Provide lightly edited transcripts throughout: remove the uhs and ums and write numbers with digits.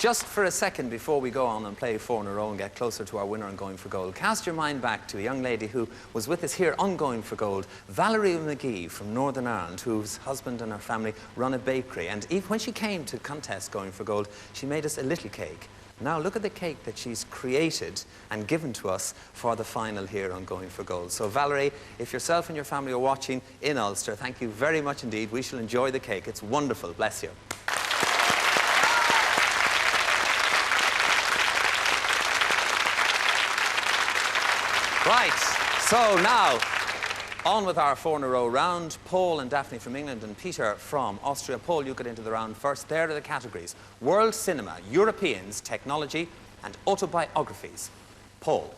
Just for a second before we go on and play 4 in a row and get closer to our winner on Going for Gold, cast your mind back to a young lady who was with us here on Going for Gold, Valerie McGee from Northern Ireland, whose husband and her family run a bakery. And even when she came to contest Going for Gold, she made us a little cake. Now look at the cake that she's created and given to us for the final here on Going for Gold. So Valerie, if yourself and your family are watching in Ulster, thank you very much indeed. We shall enjoy the cake. It's wonderful. Bless you. Right, so now, on with our 4 in a row round. Paul and Daphne from England and Peter from Austria. Paul, you get into the round first. There are the categories: world cinema, Europeans, technology, and autobiographies. Paul.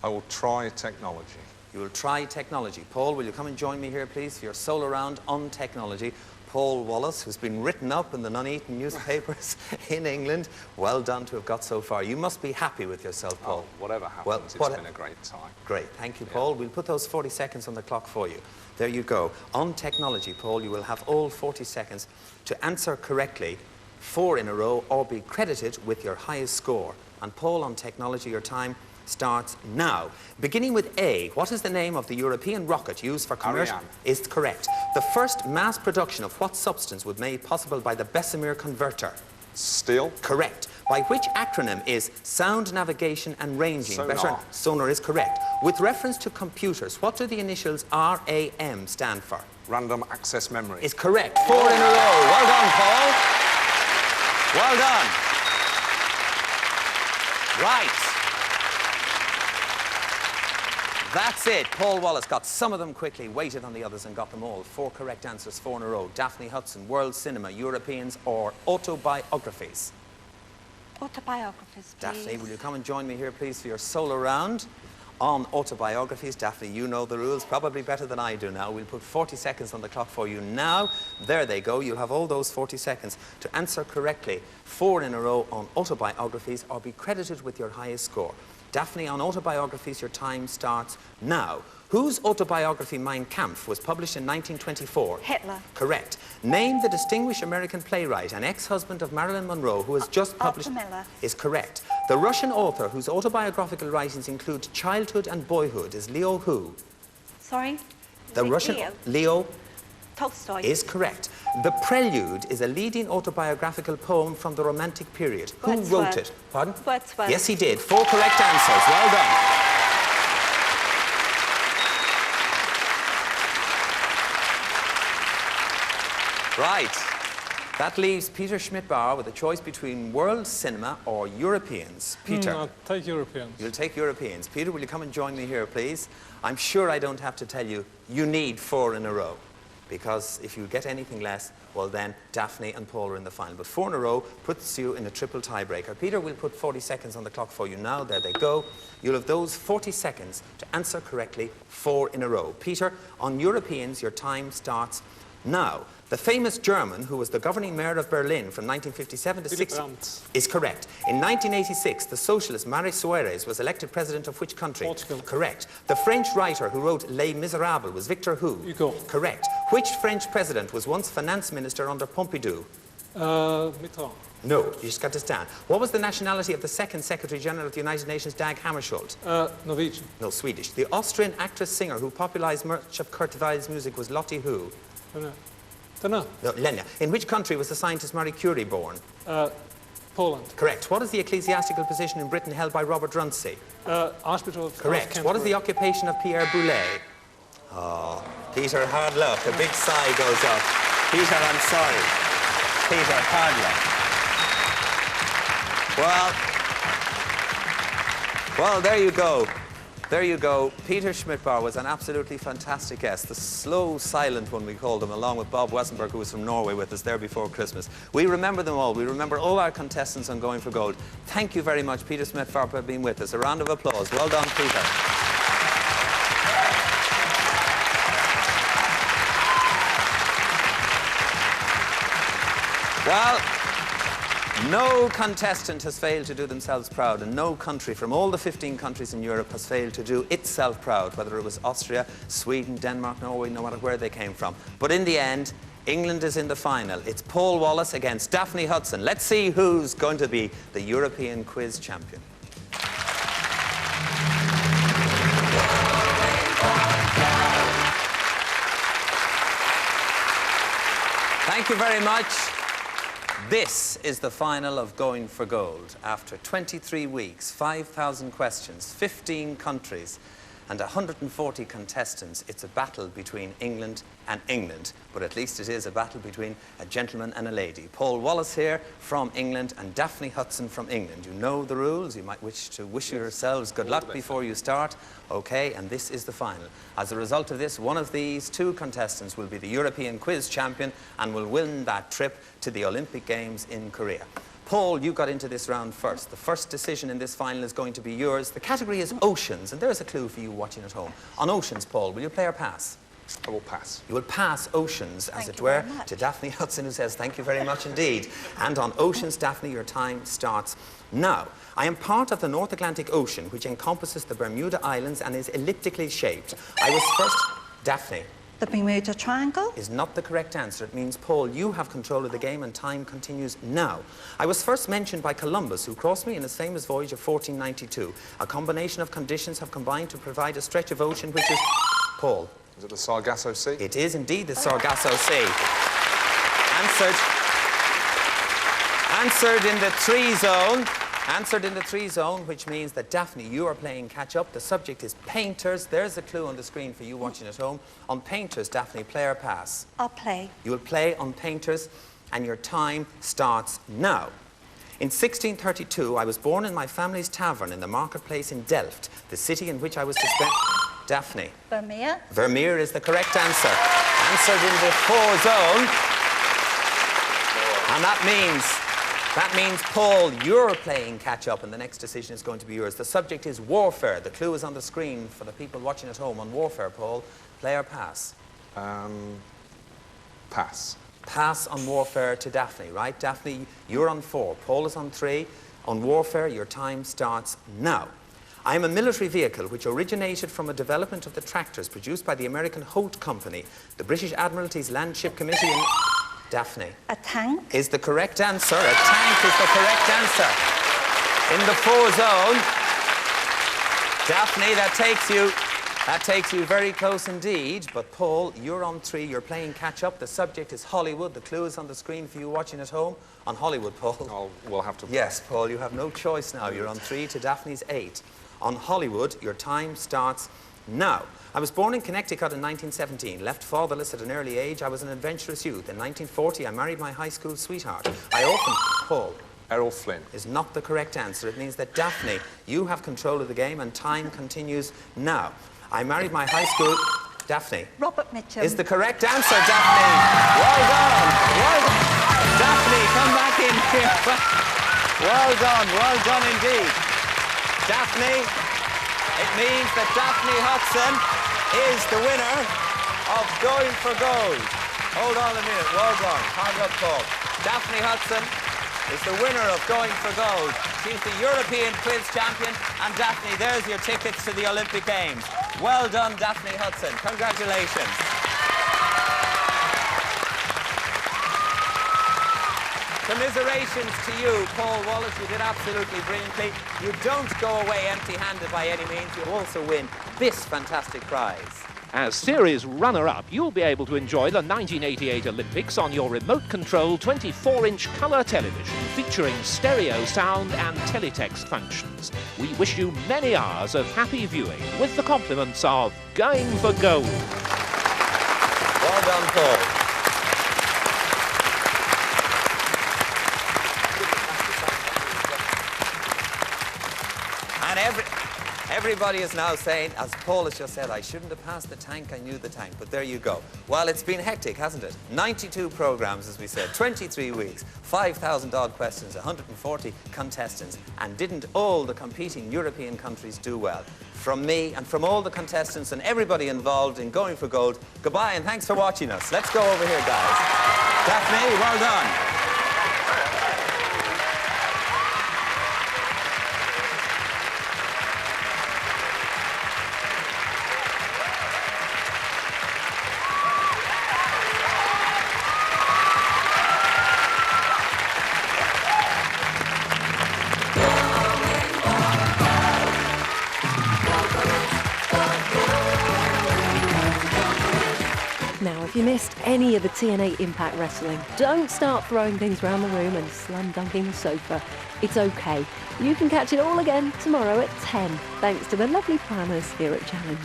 I will try technology. You will try technology. Paul, will you come and join me here, please, for your solo round on technology? Paul Wallace, who's been written up in the Nuneaton newspapers in England. Well done to have got so far. You must be happy with yourself, Paul. Oh, whatever happens, it's been a great time. Great. Thank you, Paul. We'll put those 40 seconds on the clock for you. There you go. On technology, Paul, you will have all 40 seconds to answer correctly 4 in a row or be credited with your highest score. And Paul, on technology, your time starts now. Beginning with A, what is the name of the European rocket used for commercial? Ariane. Is correct. The first mass production of what substance was made possible by the Bessemer converter? Steel. Correct. By which acronym is sound navigation and ranging? Sonar. Sonar is correct. With reference to computers, what do the initials RAM stand for? Random access memory. Is correct. 4 in a row. Well done, Paul. Well done. Right. That's it. Paul Wallace got some of them quickly, waited on the others and got them all. 4 correct answers, 4 in a row. Daphne Hudson, world cinema, Europeans, or autobiographies? Autobiographies, please. Daphne, will you come and join me here, please, for your solo round on autobiographies? Daphne, you know the rules probably better than I do now. We'll put 40 seconds on the clock for you now. There they go. You'll have all those 40 seconds to answer correctly 4 in a row on autobiographies or be credited with your highest score. Daphne, on autobiographies, your time starts now. Whose autobiography, Mein Kampf, was published in 1924? Hitler. Correct. Name the distinguished American playwright and ex-husband of Marilyn Monroe who has just published... Arthur Miller. Is correct. The Russian author whose autobiographical writings include childhood and boyhood is Leo who? Sorry? The Russian... Leo Tolstoy. Is correct. The Prelude is a leading autobiographical poem from the Romantic period. Who wrote it? Pardon? Wordsworth. Yes, he did. 4 correct answers. Well done. Right. That leaves Peter Schmidt-Bauer with a choice between world cinema or Europeans. Peter. I'll take Europeans. You'll take Europeans. Peter, will you come and join me here, please? I'm sure I don't have to tell you, you need 4 in a row. Because if you get anything less, well then, Daphne and Paul are in the final. But 4 in a row puts you in a triple tiebreaker. Peter, we'll put 40 seconds on the clock for you now. There they go. You'll have those 40 seconds to answer correctly 4 in a row. Peter, on Europeans, your time starts now. The famous German who was the governing mayor of Berlin from 1957 to 60 is correct. In 1986, the socialist Marie Suarez was elected president of which country? Portugal. Correct. The French writer who wrote Les Miserables was Victor who? Hugo. Correct. Which French president was once finance minister under Pompidou? Mitterrand. No, you just got to stand. What was the nationality of the second Secretary General of the United Nations, Dag Hammarskjöld? Norwegian. No, Swedish. The Austrian actress-singer who popularized much of Kurt Weill's music was Lotte who? Dunno. No, Lenya. In which country was the scientist Marie Curie born? Poland. Correct. What is the ecclesiastical position in Britain held by Robert Runcie? Archbishop of Correct. Canterbury. What is the occupation of Pierre Boulez? Oh, Peter, hard luck. A big sigh goes up. Peter, I'm sorry. Peter, hard luck. Well, there you go. There you go. Peter Schmidt-Bauer was an absolutely fantastic guest. The slow, silent one, we called him, along with Bob Wesenberg, who was from Norway with us there before Christmas. We remember them all. We remember all our contestants on Going for Gold. Thank you very much, Peter Schmidt-Bauer, for being with us. A round of applause. Well done, Peter. Well, no contestant has failed to do themselves proud, and no country from all the 15 countries in Europe has failed to do itself proud, whether it was Austria, Sweden, Denmark, Norway, no matter where they came from. But in the end, England is in the final. It's Paul Wallace against Daphne Hudson. Let's see who's going to be the European quiz champion. Thank you very much. This is the final of Going for Gold. After 23 weeks, 5,000 questions, 15 countries, and 140 contestants, it's a battle between England and England. But at least it is a battle between a gentleman and a lady. Paul Wallace here from England and Daphne Hudson from England. You know the rules. You might wish to wish yourselves good luck before you start. Okay, and this is the final. As a result of this, one of these two contestants will be the European quiz champion and will win that trip to the Olympic Games in Korea. Paul, you got into this round first. The first decision in this final is going to be yours. The category is oceans, and there's a clue for you watching at home. On oceans, Paul, will you play or pass? I will pass. You will pass oceans, as it were, to Daphne Hudson, who says, thank you very much indeed. And on oceans, Daphne, your time starts now. I am part of the North Atlantic Ocean, which encompasses the Bermuda Islands and is elliptically shaped. I was first... Daphne. The Bermuda Triangle? Is not the correct answer. It means, Paul, you have control of the game and time continues now. I was first mentioned by Columbus, who crossed me in his famous voyage of 1492. A combination of conditions have combined to provide a stretch of ocean which is... Paul. Is it the Sargasso Sea? It is indeed the Sargasso Sea. Answered in the three zone. Answered in the three zone, which means that, Daphne, you are playing catch-up. The subject is painters. There's a clue on the screen for you watching at home. On painters, Daphne, play or pass? I'll play. You will play on painters, and your time starts now. In 1632, I was born in my family's tavern in the marketplace in Delft, the city in which I was to spend... Daphne. Vermeer? Vermeer is the correct answer. Answered in the four zone. And that means, Paul, you're playing catch-up, and the next decision is going to be yours. The subject is warfare. The clue is on the screen for the people watching at home on warfare, Paul. Play or pass? Pass. Pass on warfare to Daphne, right? Daphne, you're on 4. Paul is on 3. On warfare, your time starts now. I am a military vehicle which originated from a development of the tractors produced by the American Holt Company, the British Admiralty's Land Ship Committee in... Daphne. A tank? Is the correct answer. A tank is the correct answer. In the 4 zone. Daphne, that takes you very close indeed. But Paul, you're on 3. You're playing catch-up. The subject is Hollywood. The clue is on the screen for you watching at home. On Hollywood, Paul. We'll have to... Yes, Paul, you have no choice now. You're on 3 to Daphne's 8. On Hollywood, your time starts now. I was born in Connecticut in 1917, left fatherless at an early age. I was an adventurous youth. In 1940, I married my high school sweetheart. Paul. Errol Flynn. Is not the correct answer. It means that, Daphne, you have control of the game and time continues now. I married my high school... Daphne. Robert Mitchum. Is the correct answer, Daphne. Well done. Well done. Daphne, come back in here. Well done indeed. Daphne, it means that Daphne Hudson is the winner of Going for Gold. Hold on a minute. Well done. Hard up, Paul. Daphne Hudson is the winner of Going for Gold. She's the European quiz champion. And Daphne, there's your tickets to the Olympic Games. Well done, Daphne Hudson. Congratulations. Commiserations to you, Paul Wallace. You did absolutely brilliantly. You don't go away empty-handed by any means. You also win this fantastic prize. As series runner-up, you'll be able to enjoy the 1988 Olympics on your remote-controlled 24-inch colour television featuring stereo sound and teletext functions. We wish you many hours of happy viewing with the compliments of Going for Gold. Well done, Paul. And everybody is now saying, as Paul has just said, I shouldn't have passed the tank, I knew the tank. But there you go. Well, it's been hectic, hasn't it? 92 programmes, as we said, 23 weeks, 5,000 odd questions, 140 contestants. And didn't all the competing European countries do well? From me and from all the contestants and everybody involved in Going for Gold, goodbye and thanks for watching us. Let's go over here, guys. Daphne, well done. Now, if you missed any of the TNA Impact Wrestling, don't start throwing things around the room and slam dunking the sofa. It's okay. You can catch it all again tomorrow at 10, thanks to the lovely planners here at Challenge.